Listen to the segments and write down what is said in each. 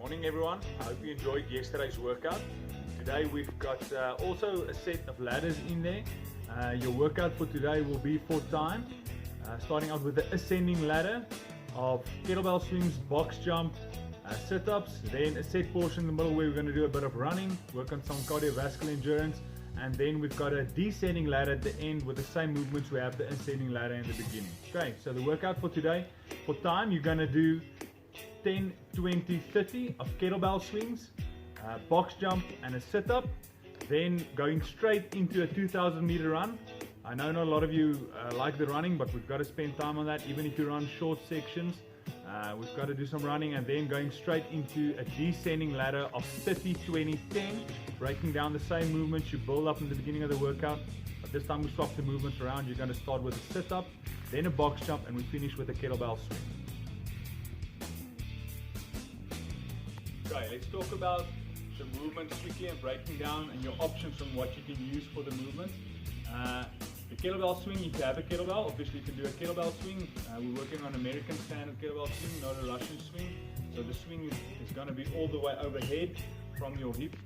Morning everyone, I hope you enjoyed yesterday's workout. Today we've got also a set of ladders in there. Your workout for today will be for time, starting out with the ascending ladder of kettlebell swings, box jump, sit-ups, then a set portion in the middle where we're going to do a bit of running, work on some cardiovascular endurance, and then we've got a descending ladder at the end with the same movements we have the ascending ladder in the beginning. Okay, so the workout for today, for time, you're going to do 10, 20, 30 of kettlebell swings, box jump and a sit-up, then going straight into a 2,000 meter run. I know not a lot of you like the running, but we've got to spend time on that. Even if you run short sections, we've got to do some running, and then going straight into a descending ladder of 30, 20, 10, breaking down the same movements you build up in the beginning of the workout, but this time we swap the movements around. You're going to start with a sit-up, then a box jump, and we finish with a kettlebell swing. Okay, let's talk about the movements quickly and breaking down and your options on what you can use for the movement. The kettlebell swing, if you have a kettlebell, obviously you can do a kettlebell swing. We're working on American standard kettlebell swing, not a Russian swing. So the swing is going to be all the way overhead from your hip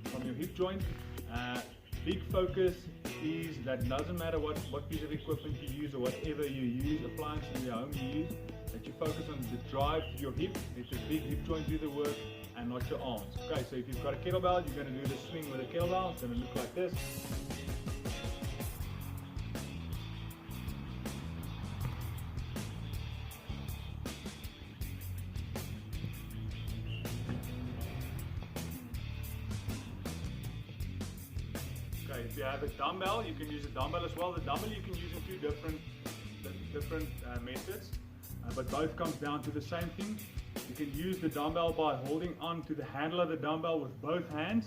joint. Big focus is that doesn't matter what piece of equipment you use or whatever you use, appliance in your home you use, that you focus on the drive to your hip. Let your big hip joint do the work and not your arms. Okay, so if you've got a kettlebell, you're going to do the swing with a kettlebell. It's going to look like this. Okay, if you have a dumbbell, you can use a dumbbell as well. The dumbbell you can use in two different methods, but both comes down to the same thing. You can use the dumbbell by holding on to the handle of the dumbbell with both hands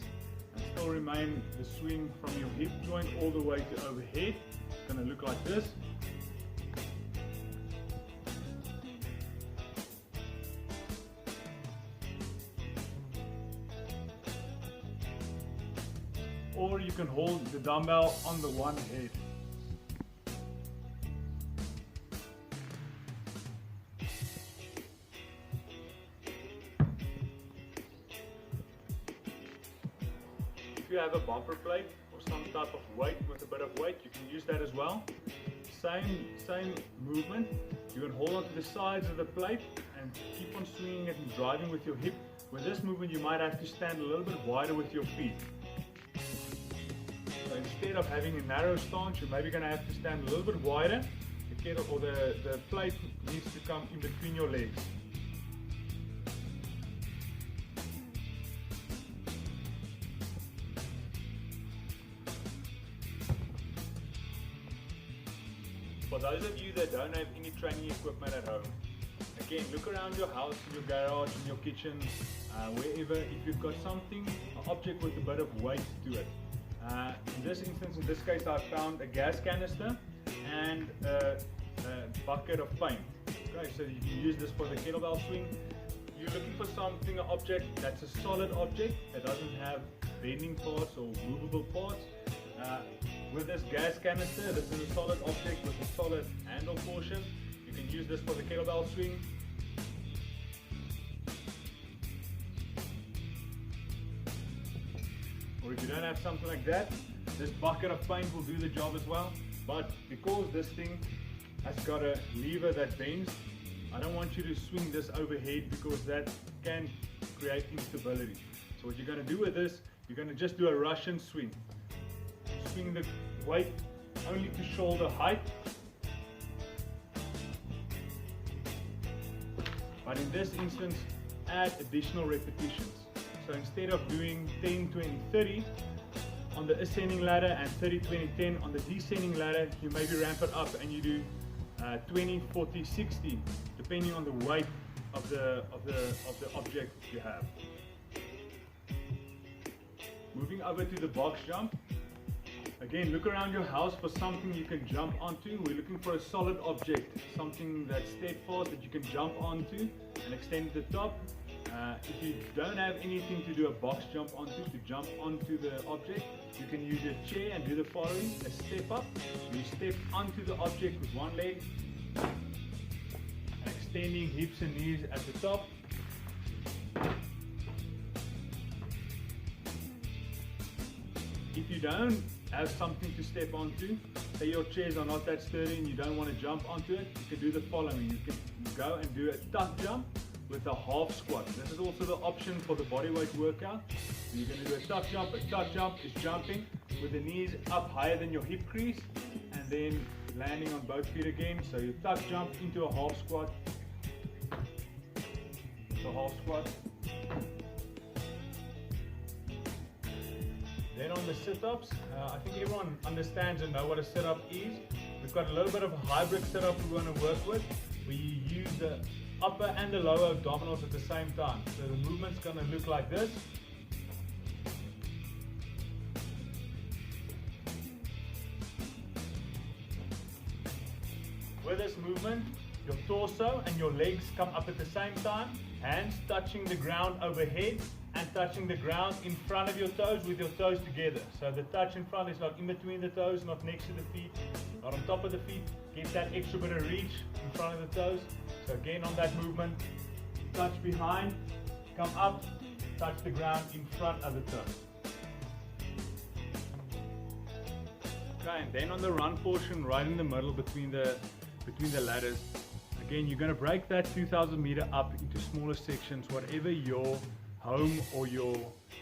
and still remain the swing from your hip joint all the way to overhead. It's going to look like this. Or you can hold the dumbbell on the one head. If you have a bumper plate or some type of weight with a bit of weight, you can use that as well. Same movement. You can hold onto the sides of the plate and keep on swinging it and driving with your hip. With this movement, you might have to stand a little bit wider with your feet. So instead of having a narrow stance, you're maybe going to have to stand a little bit wider. The kettle or the plate needs to come in between your legs. For those of you that don't have any training equipment at home, again, look around your house, in your garage, in your kitchen, wherever. If you've got something, an object with a bit of weight to it. In this instance, in this case, I found a gas canister and a bucket of paint. Okay, so you can use this for the kettlebell swing. You're looking for something, an object that's a solid object that doesn't have bending parts or movable parts. With this gas canister, this is a solid object with a solid handle portion. You can use this for the kettlebell swing. Or if you don't have something like that, this bucket of paint will do the job as well. But because this thing has got a lever that bends, I don't want you to swing this overhead because that can create instability. So what you're going to do with this, you're going to just do a Russian swing. Swing the weight only to shoulder height. But in this instance, add additional repetitions. So instead of doing 10, 20, 30 on the ascending ladder and 30, 20, 10 on the descending ladder, you maybe ramp it up and you do 20, 40, 60, depending on the weight of the object you have. Moving over to the box jump. Again, look around your house for something you can jump onto. We're looking for a solid object, something that's steadfast that you can jump onto and extend the top. If you don't have anything to do a box jump onto, to jump onto the object, you can use your chair and do the following: a step up. You step onto the object with one leg, extending hips and knees at the top. If you don't have something to step onto, say your chairs are not that sturdy and you don't want to jump onto it, you can do the following. You can go and do a tuck jump with a half squat. This is also the option for the bodyweight workout. So you're going to do a tuck jump. A tuck jump is jumping with the knees up higher than your hip crease and then landing on both feet again. So you tuck jump into a half squat. So half squat. Then on the sit-ups, I think everyone understands and know what a sit-up is. We've got a little bit of a hybrid sit-up we want to work with, where you use the upper and the lower abdominals at the same time. So the movement's going to look like this. With this movement, your torso and your legs come up at the same time, hands touching the ground overhead and touching the ground in front of your toes with your toes together. So the touch in front is not in between the toes, not next to the feet, not on top of the feet. Get that extra bit of reach in front of the toes. So again on that movement, touch behind, come up, touch the ground in front of the toes. Okay, and then on the run portion, right in the middle between the ladders, again you're going to break that 2,000 meter up into smaller sections, whatever your home or your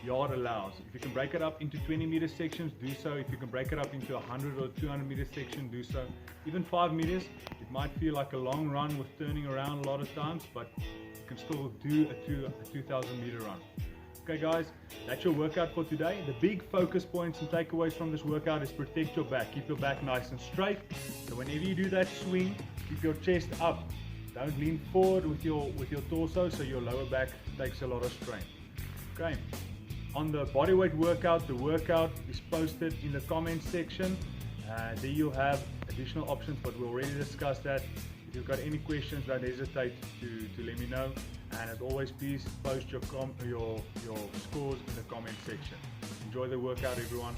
yard allows. If you can break it up into 20 meter sections, do so. If you can break it up into 100 or 200 meter section, do so. Even 5 meters, it might feel like a long run with turning around a lot of times, but you can still do a 2,000 meter run. Okay guys, that's your workout for today. The big focus points and takeaways from this workout is protect your back. Keep your back nice and straight. So whenever you do that swing, keep your chest up. Don't lean forward with your torso, so your lower back takes a lot of strain. Okay. On the bodyweight workout, the workout is posted in the comments section. There you'll have additional options, but we already discussed that. If you've got any questions, don't hesitate to let me know. And as always, please post your scores in the comment section. Enjoy the workout, everyone.